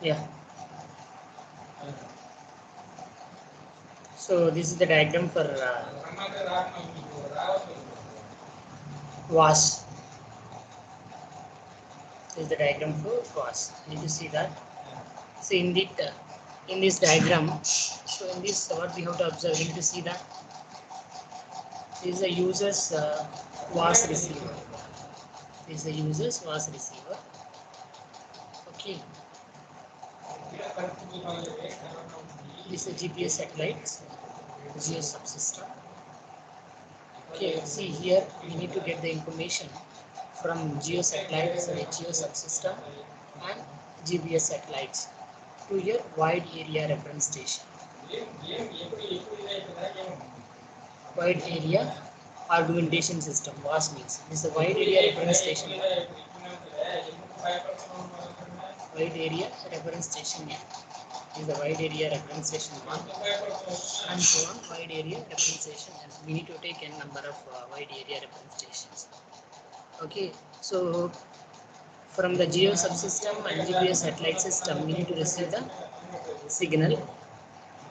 Yeah. So this is the diagram for VAS. This is the diagram for VAS. You need to see that. So in this diagram, so in this what we have to observe, you need to see that this is a user's VAS receiver. This is a user's VAS receiver. Okay. This is a GPS satellite, Geo subsystem. Okay, see here we need to get the information from Geo satellites, Geo subsystem and GPS satellites to your wide area reference station. Wide area augmentation system, WAS means. This is a wide area reference station. Wide area reference station is the wide area reference station 1 and so on. Wide area reference station, and we need to take n number of wide area reference stations. Okay, so from the Geo subsystem and GPS satellite system, we need to receive the signal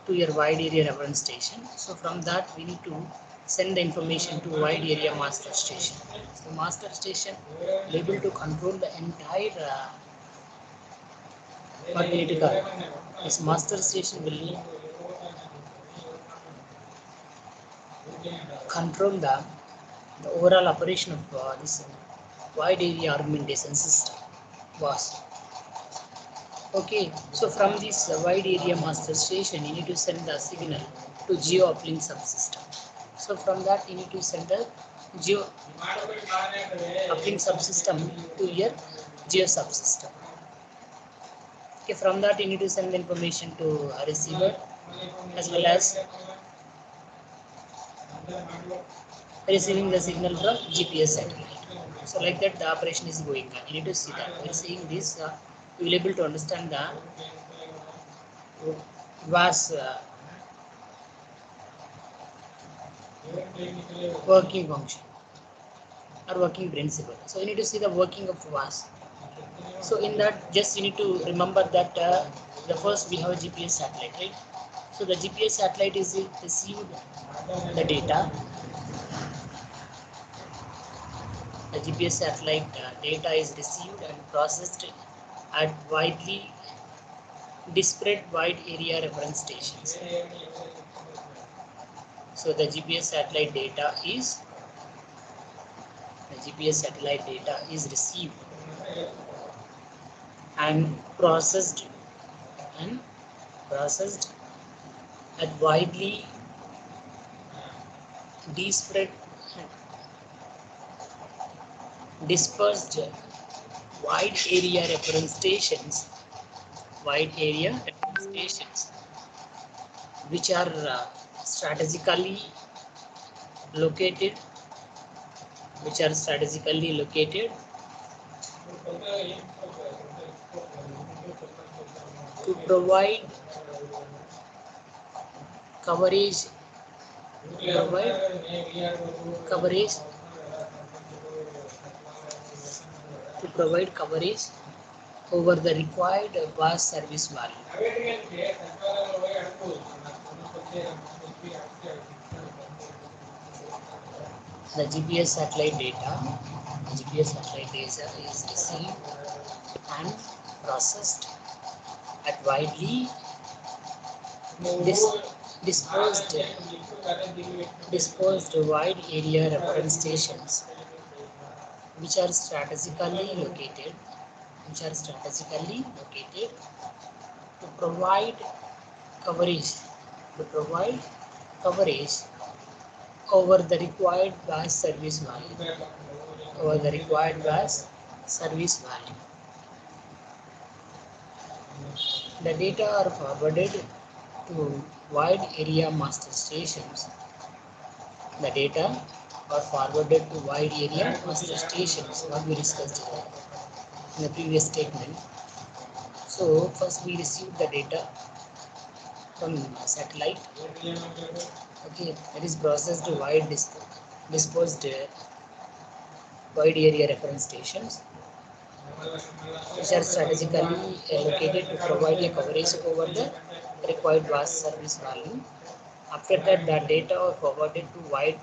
to your wide area reference station. So from that, we need to send the information to wide area master station. So master station will be able to control the entire what we need to call. This master station will control the overall operation of this wide area augmentation system WAS. Okay, so from this wide area master station, you need to send the signal to geo uplink subsystem. So from that, you need to send the geo uplink subsystem to your geo subsystem. Okay, from that, you need to send the information to a receiver as well as receiving the signal from GPS satellite. So like that, the operation is going on. You need to see that. While seeing this, you will be able to understand the VAS working function or working principle. So you need to see the working of VAS. So in that, just you need to remember that the first we have a GPS satellite, right? So the GPS satellite is received the data. The GPS satellite data is received and processed at widely disparate wide area reference stations. So the GPS satellite data is received and processed at widely disparate dispersed wide area reference stations which are strategically located to provide coverage over the required VAS service value. The GPS satellite data is received and processed at widely dispersed wide area reference stations which are strategically located to provide coverage over the required VAS service value. The data are forwarded to wide area master stations. What we discussed in the previous statement. So first we receive the data from satellite. Okay, that is processed wide disposed wide area reference stations, which are strategically located to provide a coverage over the required vast service volume. After that, the data are forwarded to wide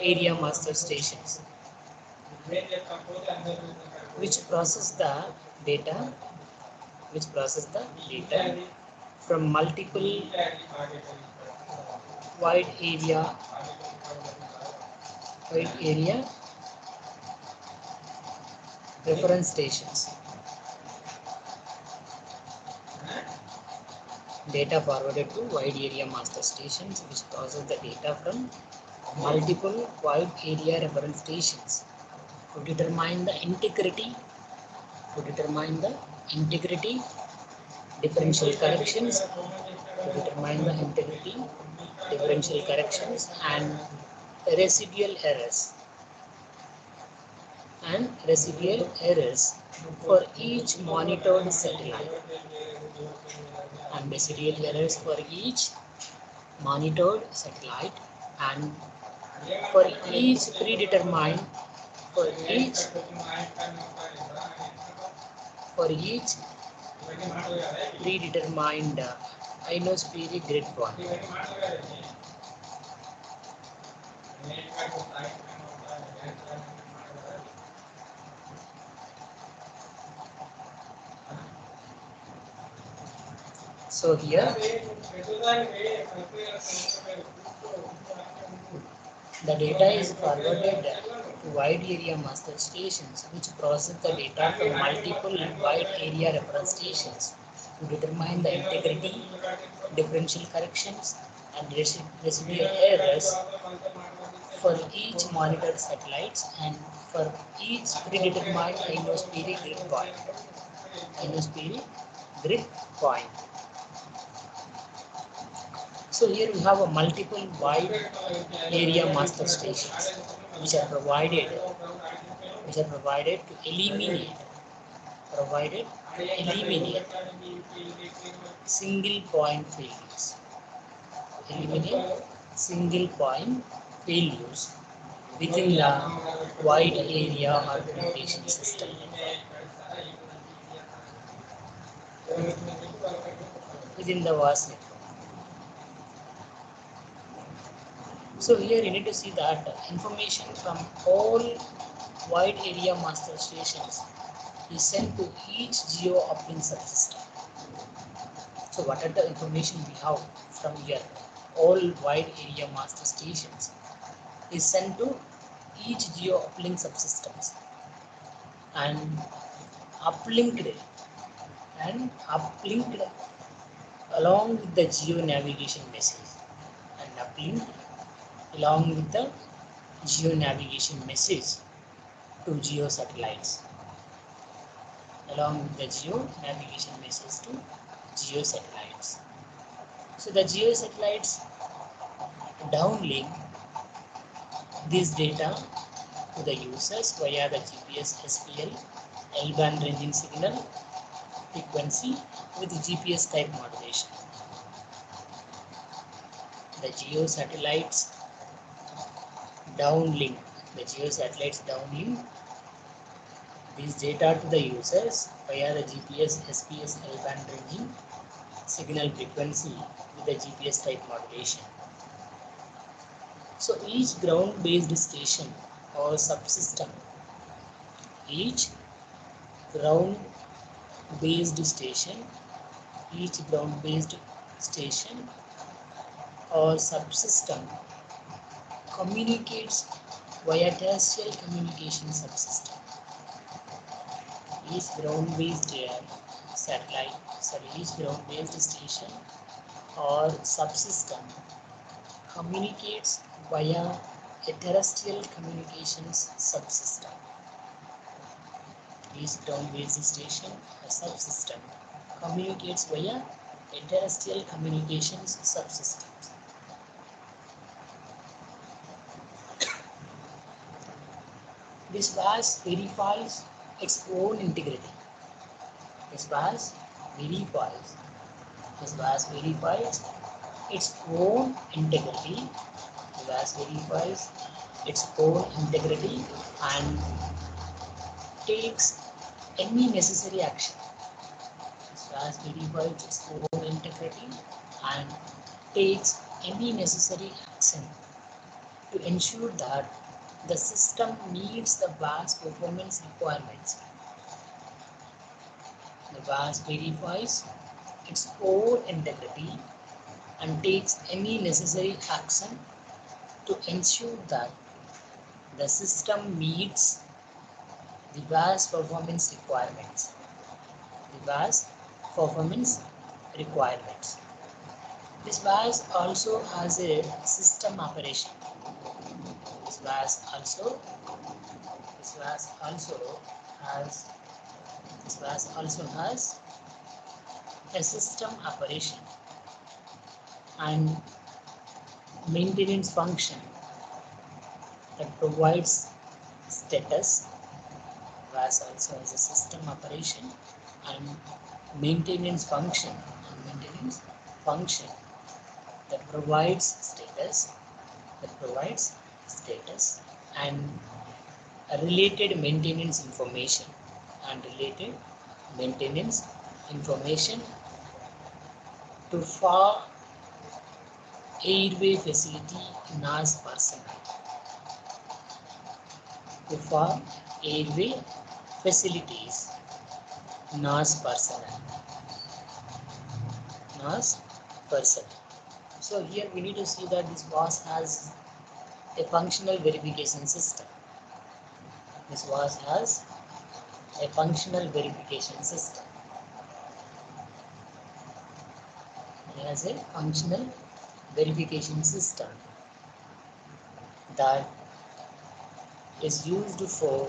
area master stations, which process the data, from multiple wide area wide area reference stations. Data forwarded to wide area master stations, which process the data from multiple wide area reference stations to determine the integrity, differential corrections, and residual errors for each monitored satellite, and residual errors for each monitored satellite, and for each predetermined for each predetermined ionospheric grid point. So here the data is forwarded to wide area master stations, which process the data from multiple wide area reference stations to determine the integrity, differential corrections, and residual errors for each monitored satellites and for each predetermined ionospheric grid point. So here we have a multiple wide area master stations, which are provided to eliminate single point failures. Within the wide area augmentation system. Within the vast network. So here you need to see that information from all wide area master stations is sent to each geo uplink subsystem. So what are the information we have from here? All wide area master stations is sent to each geo uplink subsystems and uplinked along with the geo navigation message to geo satellites. So the geo satellites downlink this data to the users via the GPS SPL L-band ranging signal frequency with GPS type modulation. The geo satellites downlink this data to the users via the GPS SPS L-band ranging signal frequency with the GPS type modulation. So each ground-based station or subsystem, or subsystem communicates via terrestrial communication subsystem. Each ground-based station or subsystem communicates via a terrestrial communications subsystem. Each ground-based station or subsystem communicates via a terrestrial communications subsystem. This VAS verifies its own integrity. This VAS verifies its own integrity. The VAS verifies its own integrity and takes any necessary action. This VAS verifies its own integrity and takes any necessary action to ensure that the system meets the VAS performance requirements. The VAS verifies its own integrity and takes any necessary action to ensure that the system meets the VAS performance requirements. The VAS performance requirements. This VAS also has a system operation. This VAS also has a system operation and maintenance function that provides status. VAS also has a system operation and maintenance function that provides status and related maintenance information to FAR airway facility NAS personnel. To FAR airway facilities NAS personnel. So here we need to see that this VAS has a functional verification system. This VAS has a functional verification system. It has a functional verification system that is used for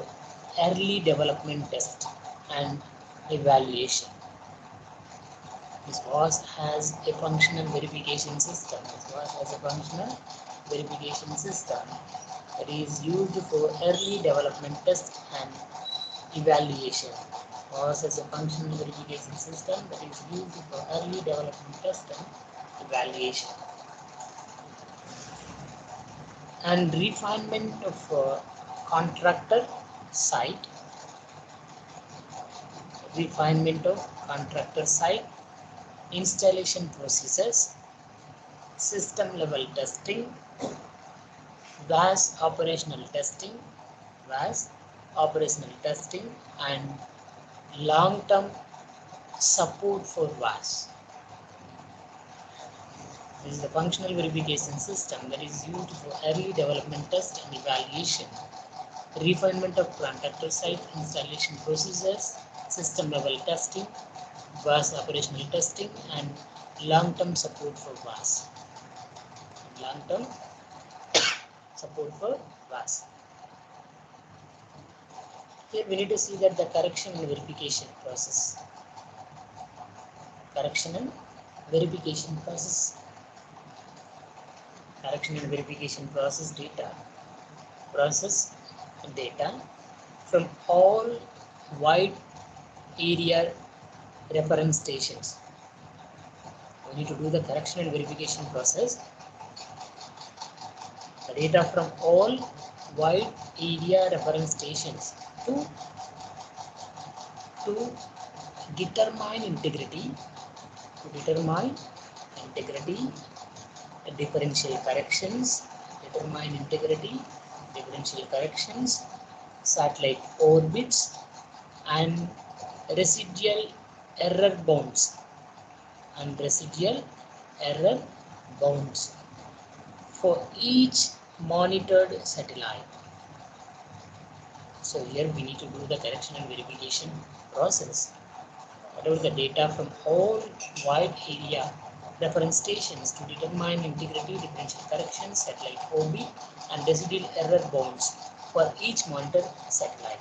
early development test and evaluation. This VAS has a functional verification system. That is used for early development test and evaluation. VAS has a functional verification system that is used for early development test and evaluation. And refinement of contractor site. Installation procedures, system level testing, VAS operational testing, and long-term support for VAS. This is the functional verification system that is used for early development test and evaluation, refinement of contractor site installation procedures, system level testing, VAS operational testing, and long-term support for VAS. Here we need to see that the correction and verification process. Correction and verification process data from all wide area reference stations. We need to do the correction and verification process. The data from all wide area reference stations to determine integrity, differential corrections, satellite orbits, and residual error bounds for each monitored satellite. So here we need to do the correction and verification process. Whatever the data from all wide area reference stations to determine integrity, differential corrections, satellite orbit, and residual error bounds for each monitored satellite.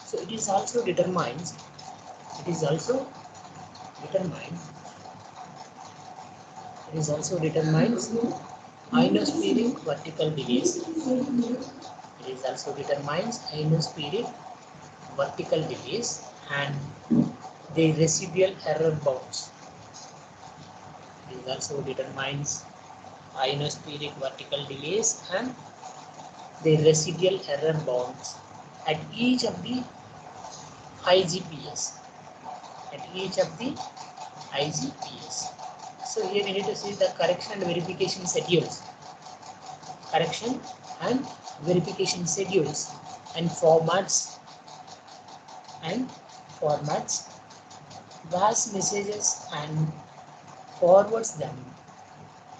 So it is also determines ionospheric vertical delays. It is also determines ionospheric vertical delays and the residual error bounds. It also determines ionospheric vertical delays and the residual error bounds at each of the IGPS. At each of the IGPS. So here we need to see the correction and verification schedules. Correction and verification schedules and formats pass messages and forwards them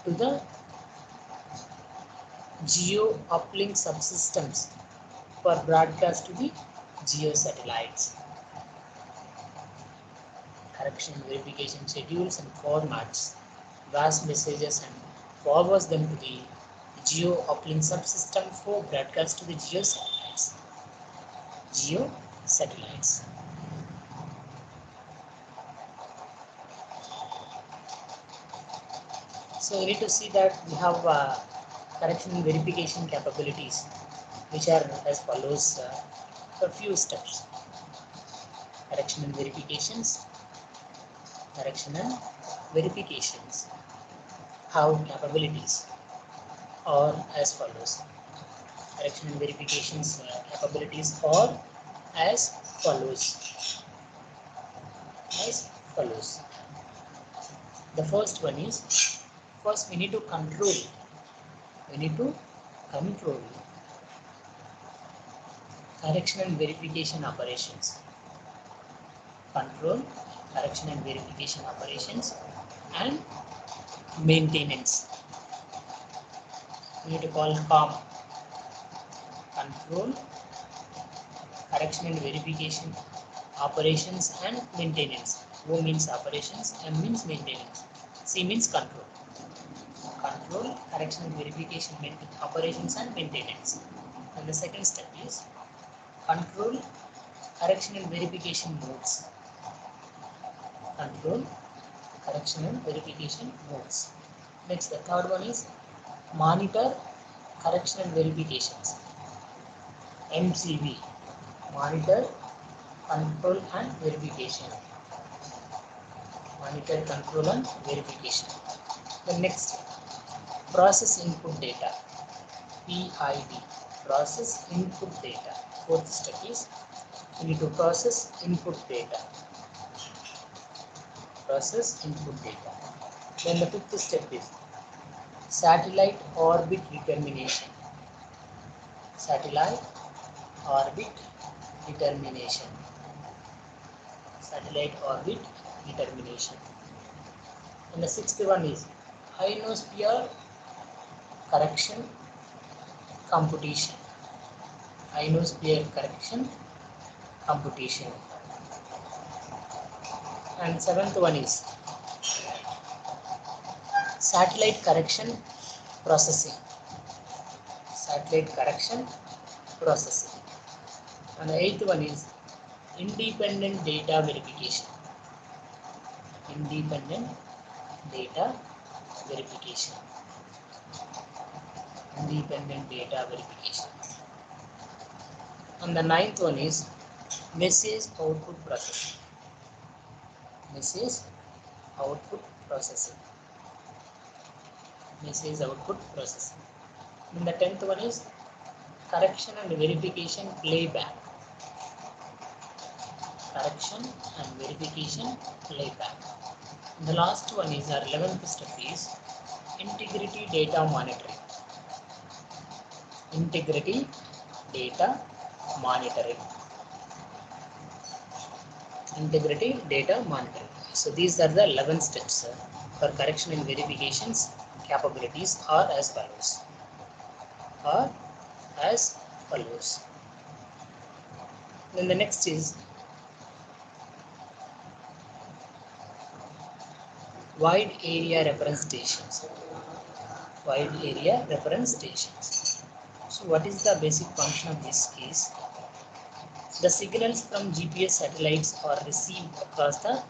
to the geo uplink subsystems for broadcast to the geo satellites. Correction verification schedules and formats pass messages and forwards them to the geo uplink subsystem for broadcast to the geo satellites. Geo satellites. So we need to see that we have correction and verification capabilities, which are as follows for few steps. Correction and verifications. Correction and verifications have capabilities or as follows. Correction and verifications capabilities or as follows. As follows. The first one is, first we need to control. We need to control correction and verification operations. Control correction and verification operations and maintenance. We need to call COM. Control correction and verification operations and maintenance. O means operations, M means maintenance, C means control. Control correction and verification operations and maintenance. And the second step is control correction and verification modes. Control correction and verification modes. Next, the third one is monitor correction and verifications. MCV, monitor, control and verification. Monitor, control and verification. The next, process input data. PID, process input data. Fourth step is you need to process input data. Process input data. Then the fifth step is satellite orbit determination. Satellite orbit determination. Satellite orbit determination. And the sixth one is ionosphere correction computation. Ionosphere correction computation. And seventh one is satellite correction processing. Satellite correction processing. And the eighth one is independent data verification. Independent data verification. Independent data verification. And the ninth one is message output processing. Message output processing. Message output processing. And the 10th one is correction and verification playback. Correction and verification playback. And the last one is our 11th step is integrity data monitoring. Integrity data monitoring. Integrity data monitoring. So these are the 11 steps for correction and verifications capabilities are as follows. Are as follows. Then the next is wide area reference stations. Wide area reference stations. So what is the basic function of this case? The signals from GPS satellites are received across the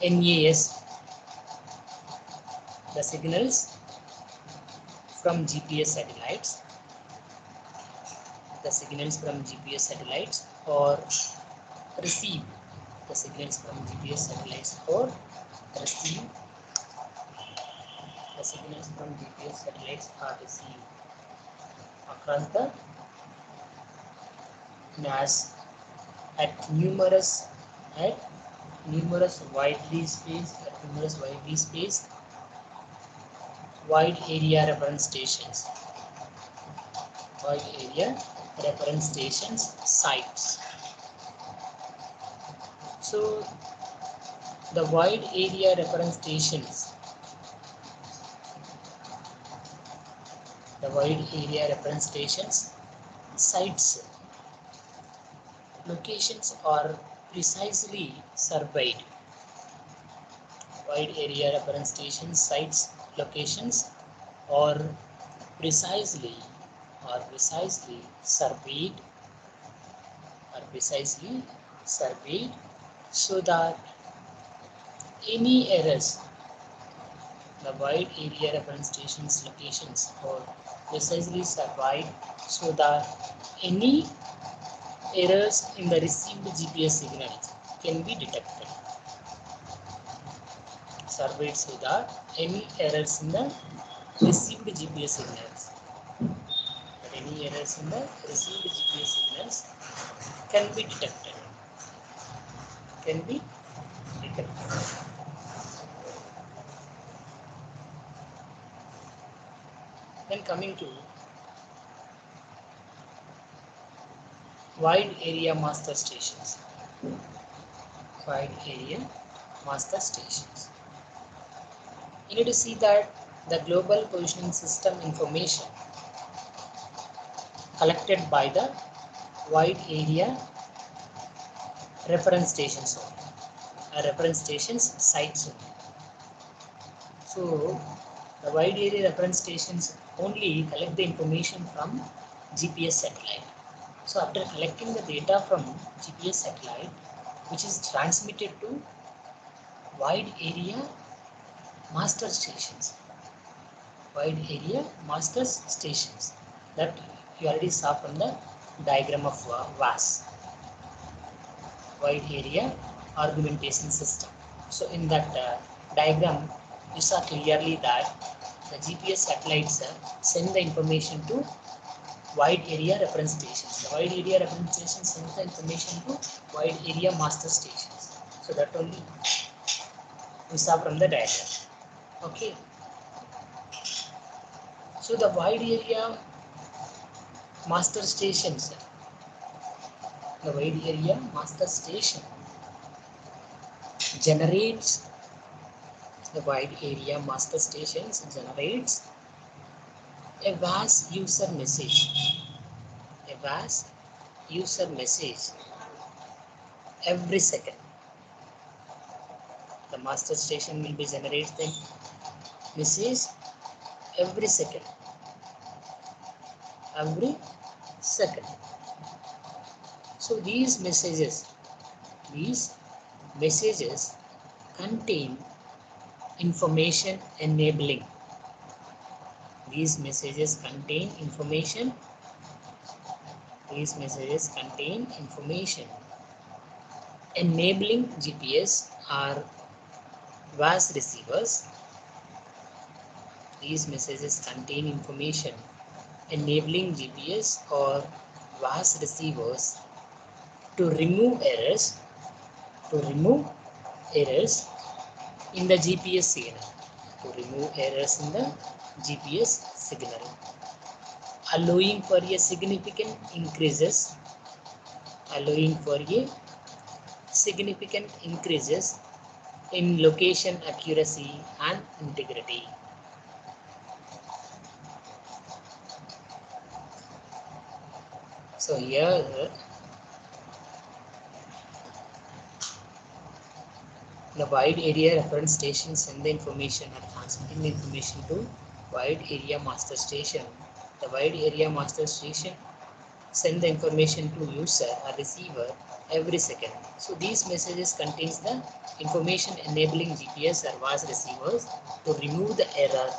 NAS. The signals from GPS satellites the signals from GPS satellites or receive the signals from GPS satellites or receive the signals from GPS satellites are received across the NAS at numerous widely spaced wide area reference stations sites. So the wide area reference stations sites locations are precisely surveyed. Wide area reference station sites locations are precisely surveyed so that any errors, the wide area reference stations locations are precisely surveyed so that any errors in the received GPS signals can be detected. Surveyed so that any errors in the received GPS signals, can be detected. Then coming to wide area master stations. You need to see that the global positioning system information collected by the wide area reference stations sites only. So the wide area reference stations only collect the information from GPS satellite. So after collecting the data from GPS satellite, which is transmitted to wide area master stations, that you already saw from the diagram of WAS, wide area augmentation system. So in that diagram, you saw clearly that the GPS satellites send the information to wide area reference stations. The wide area reference stations send the information to wide area master stations. So that only we saw from the diagram. Okay. So the wide area master stations, generates a WAS user message every second. The master station will be generates the message every second. So these messages contain information enabling. These messages contain information enabling GPS or WAS receivers. These messages contain information enabling GPS or WAS receivers to remove errors in the GPS signal. Allowing for a significant increases in location accuracy and integrity. So here the wide area reference stations send the information or transmitting the information to wide area master station. The wide area master station send the information to user or receiver every second. So these messages contains the information enabling GPS or WAS receivers to remove the error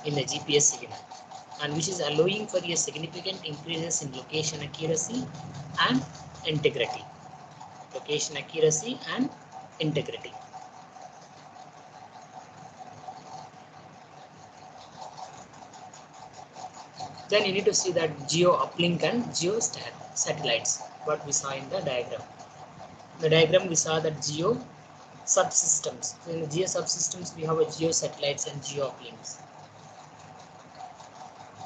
in the GPS signal. and which is allowing for a significant increases in location accuracy and integrity. Location accuracy and integrity. Then you need to see that geo uplink and geo satellites, what we saw in the diagram. The diagram we saw that geo subsystems. So in the geo subsystems we have a geo satellites and geo uplinks.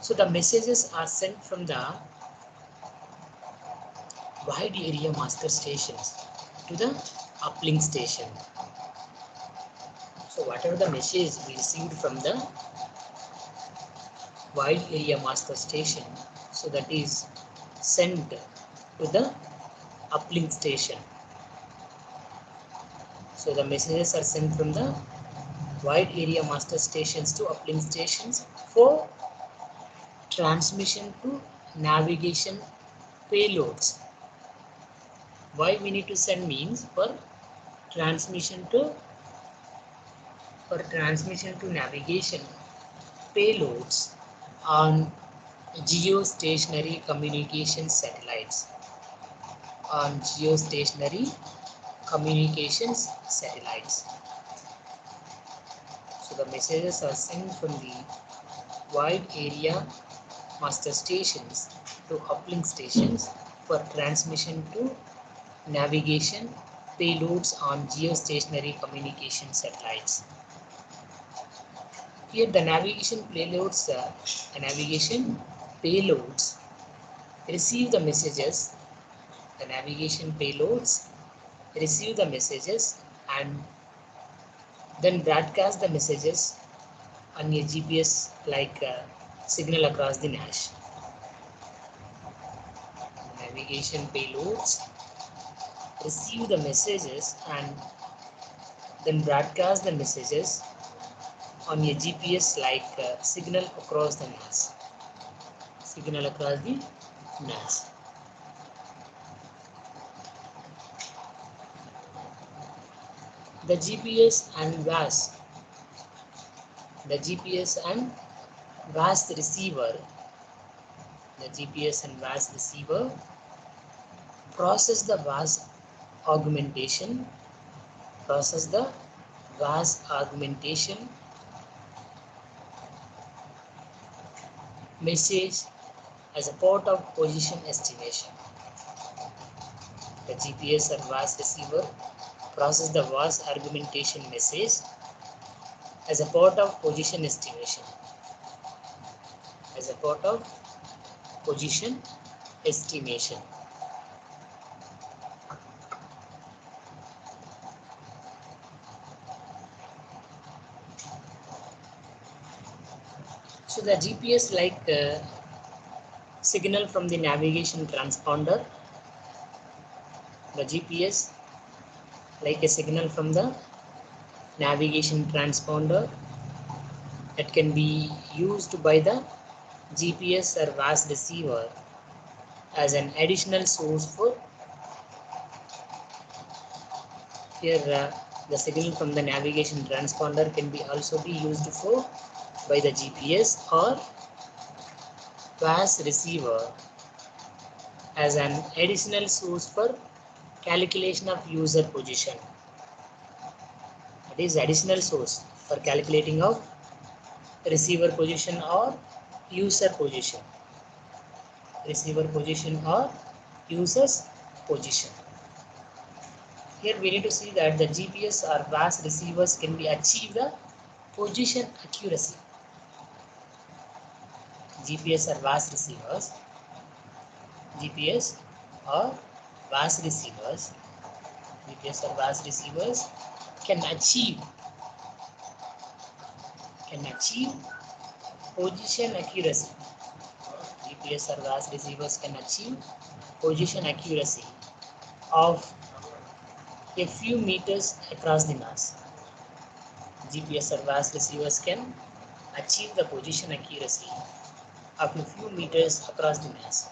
So the messages are sent from the wide area master stations to the uplink station. So whatever the message we received from the wide area master station, so that is sent to the uplink station. So the messages are sent from the wide area master stations to uplink stations for transmission to navigation payloads. Why we need to send means for transmission to navigation payloads on geostationary communication satellites. On geostationary communications satellites. So the messages are sent from the wide area master stations to uplink stations for transmission to navigation payloads on geostationary communication satellites. Here the navigation payloads receive the messages. The navigation payloads receive the messages and then broadcast the messages on a GPS like signal across the NAS. Navigation payloads receive the messages and then broadcast the messages on a GPS like signal across the NAS. Signal across the NAS. The GPS and VAS receiver, process the VAS augmentation message as a part of position estimation. The GPS and VAS receiver process the VAS augmentation message as a part of position estimation. So the GPS like signal from the navigation transponder. The GPS like a signal from the navigation transponder that can be used by the GPS or VAS receiver as an additional source for here the signal from the navigation transponder can be also be used for by the GPS or VAS receiver as an additional source for calculation of user position. That is additional source for calculating of receiver position or user position. Receiver position or user's position. Here we need to see that the GPS or VAS receivers can be achieve the position accuracy. GPS or VAS receivers can achieve position accuracy. GPS or VAS receivers can achieve position accuracy of a few meters across the NAS. GPS or VAS receivers can achieve the position accuracy of a few meters across the NAS.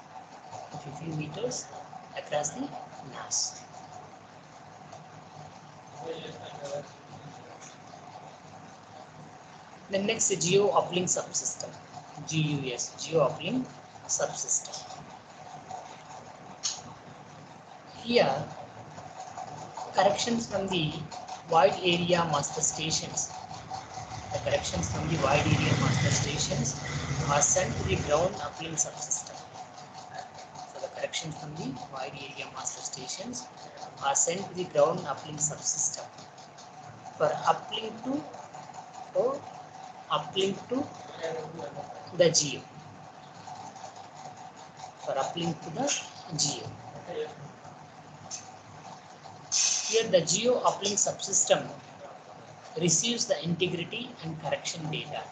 The next geo uplink subsystem. GUS, geo uplink subsystem. Here, corrections from the wide area master stations. The corrections from the wide area master stations are sent to the ground uplink subsystem. So the corrections from the wide area master stations are sent to the ground uplink subsystem for uplink to the geo. For uplink to the geo. Here the geo uplink subsystem receives the integrity and correction data.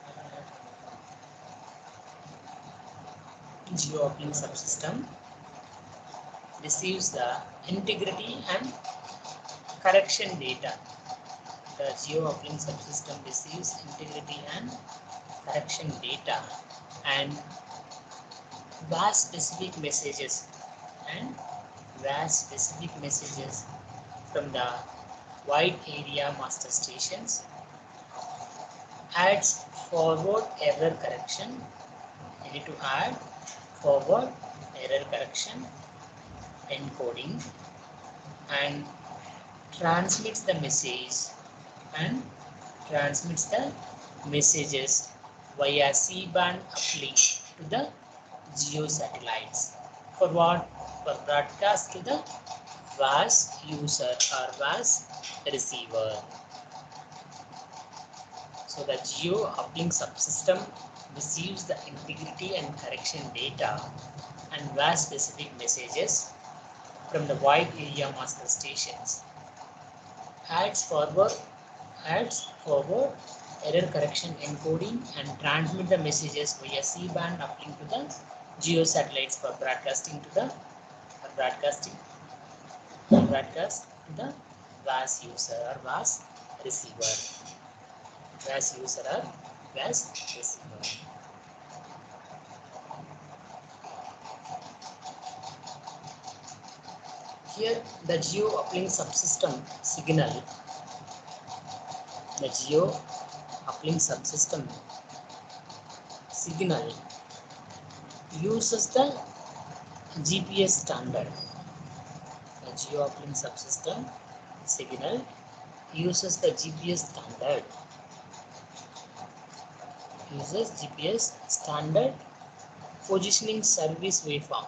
Geo uplink subsystem receives the integrity and correction data. The geo uplink subsystem receives integrity and correction data and VAS specific messages from the wide area master stations, adds forward error correction. You need to add forward error correction encoding and transmits the messages via C-band uplink to the geo satellites. For what? For broadcast to the VAS user or VAS receiver. So the geo uplink subsystem receives the integrity and correction data and VAS specific messages from the wide area master stations, adds forward error correction encoding and transmit the messages via C-band uplink to the geo satellites for broadcast to the VAS user or VAS receiver. VAS user or VAS receiver. Here the geo uplink subsystem signal. The geo uplink subsystem signal uses the GPS standard. The geo uplink subsystem signal uses the GPS standard. Uses GPS standard positioning service waveform.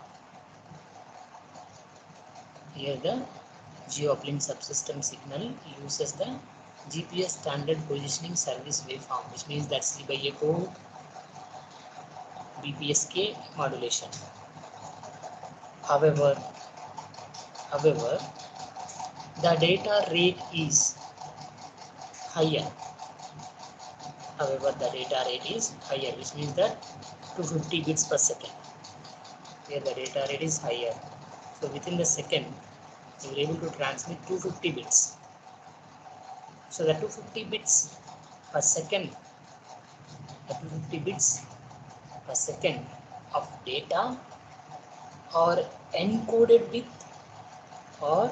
Here the geo uplink subsystem signal uses the GPS standard positioning service waveform, which means that C/A code BPSK modulation. However, the data rate is higher. Which means that 250 bits per second. Here the data rate is higher. So within the second, you are able to transmit 250 bits. So the 250 bits per second, of data are encoded with a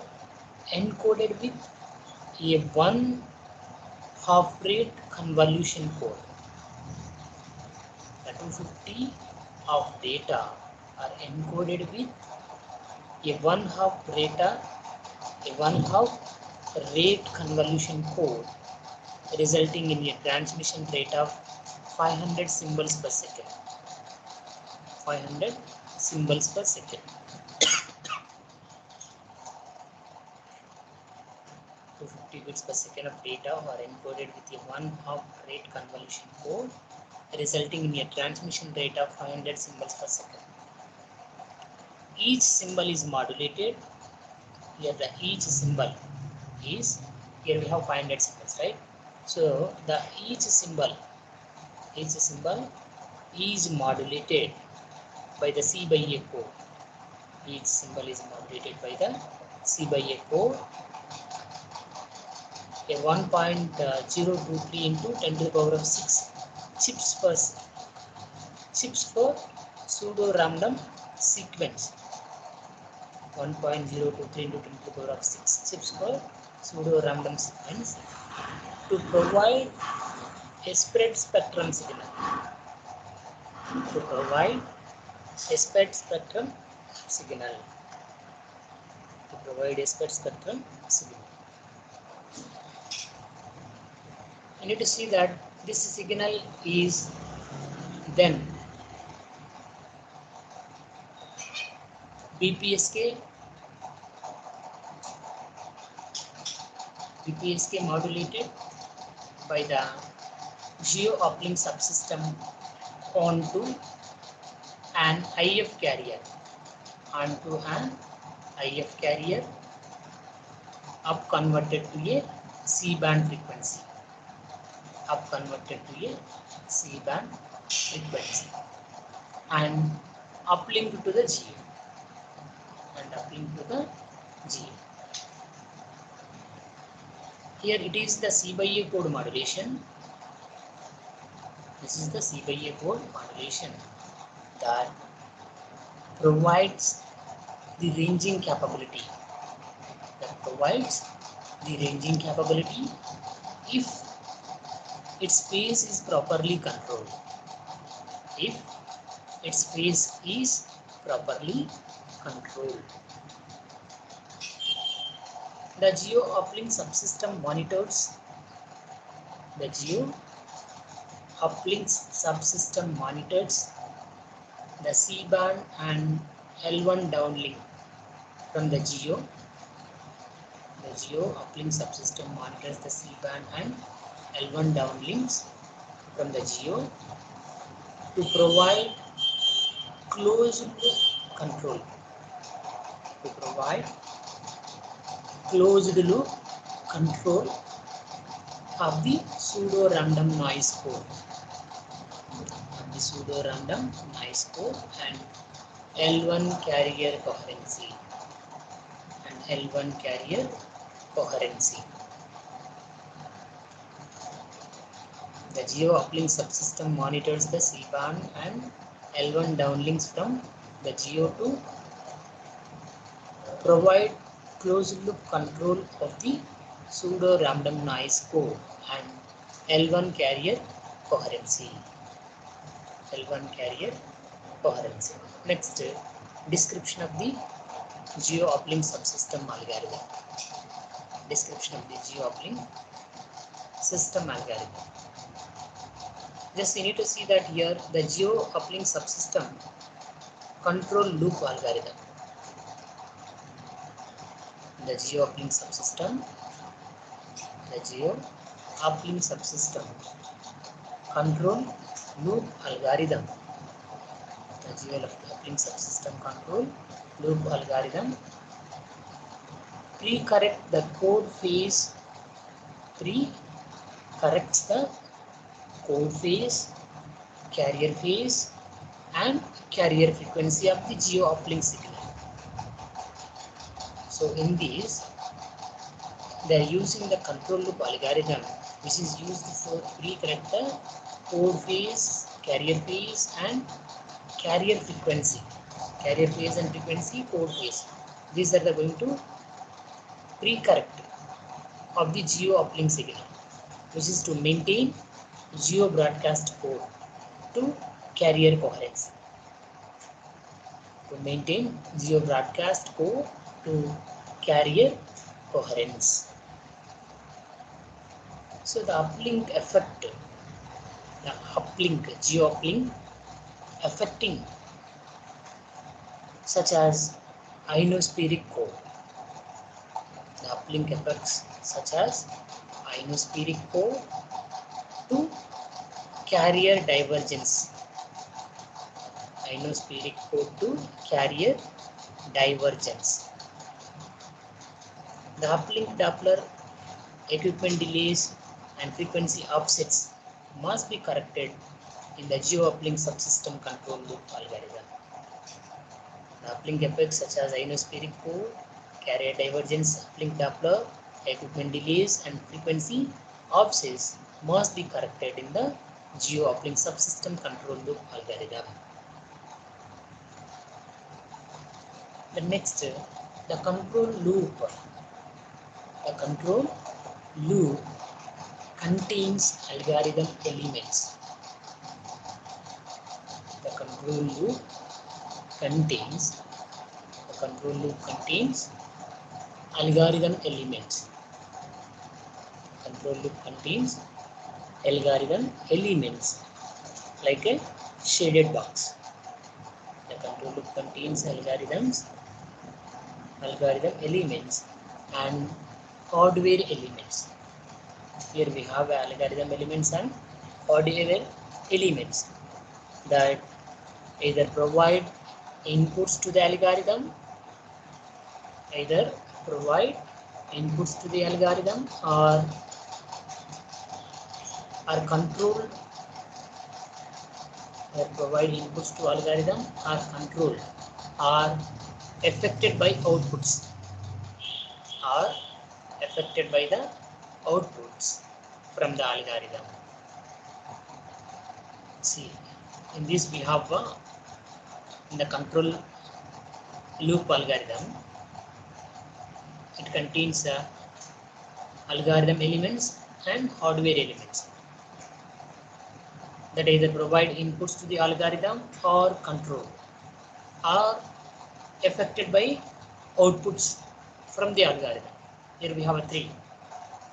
1/2 rate convolution code. The 250 of data are encoded with a 1/2 rate convolution code, resulting in a transmission rate of 500 symbols per second. 500 symbols per second. 250 bits per second of data are encoded with a 1/2 rate convolution code, resulting in a transmission rate of 500 symbols per second. Each symbol is modulated. Here we have 500 symbols, right? So each symbol is modulated by the C/A code. Each symbol is modulated by the C/A code. A 1.023 into 10 to the power of 6 chips for pseudo random sequence. 1.023 into 10 to the power of 6 chips for pseudo random sequence to provide a spread spectrum signal. to provide a spectrum signal. To provide a spectrum signal. You need to see that this signal is then BPSK modulated by the geo uplink subsystem onto an IF carrier, up converted to a C-band frequency, and uplinked to the GA, Here it is the C by A code modulation. This is the C by A code modulation that provides the ranging capability. If its phase is properly controlled. The geo uplink subsystem monitors the C-band and L1 downlink from the geo. The geo uplink subsystem monitors the C-band and L1 downlinks from the geo to provide closed loop control. Of the pseudo-random noise code. And L1 carrier coherency. The geo uplink subsystem monitors the C-band and L1 downlinks from the geo to provide closed loop control of the pseudo random noise code and L1 carrier coherency. Next, description of the geo uplink subsystem algorithm. Just you need to see that here the geo uplink subsystem control loop algorithm. The geo uplink subsystem control loop algorithm. Pre-corrects the code phase, carrier phase, and carrier frequency of the geo uplink signal. So in these, they are using the control loop algorithm, which is used for pre-correct the code phase, carrier phase, and carrier frequency. Code phase. These are going to pre-correct of the geo uplink signal, which is to maintain geo broadcast code to carrier coherence. So the uplink effect, geo uplink affecting such as ionospheric core. The uplink effects such as ionospheric core to carrier divergence. The uplink Doppler equipment delays and frequency offsets must be corrected in the geo uplink subsystem control loop algorithm. The uplink effects such as ionospheric core, carrier divergence, uplink Doppler, equipment delays, and frequency offsets must be corrected in the geo uplink subsystem control loop algorithm. The next, the control loop contains algorithm elements. control loop contains algorithm elements. Control loop contains algorithm elements like a shaded box. The control loop contains algorithm elements and hardware elements. Here we have algorithm elements and hardware elements that either provide inputs to the algorithm, or control, or provide inputs to algorithm, are controlled, are affected by outputs, are affected by the outputs from the algorithm. See, in this we have in the control loop algorithm, it contains algorithm elements and hardware elements that either provide inputs to the algorithm or control, are affected by outputs from the algorithm. Here we have three: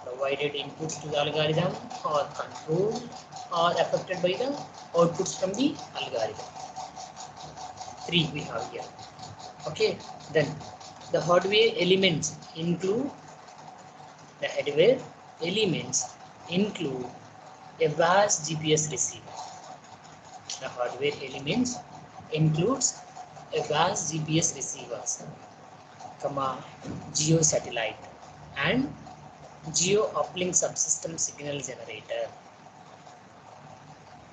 provided inputs to the algorithm, or control, or affected by the outputs from the algorithm. Three we have here. Okay, then the hardware elements include a vast GPS receiver. The hardware elements includes a vast GPS receivers, geo satellite, and geo uplink subsystem signal generator.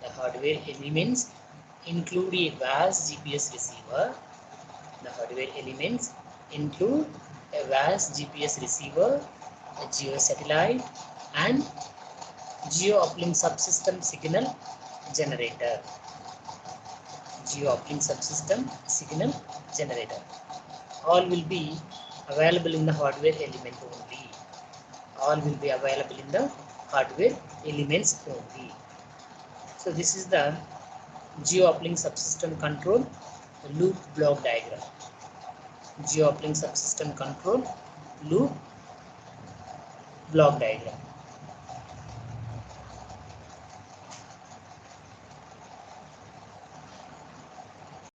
The hardware elements include a vast GPS receiver. The hardware elements include a vast GPS receiver, a geo satellite, and geo uplink subsystem signal generator. Geo uplink subsystem signal generator. All will be available in the hardware element only. All will be available in the hardware elements only. So this is the geo uplink subsystem control loop block diagram. Geo uplink subsystem control loop block diagram.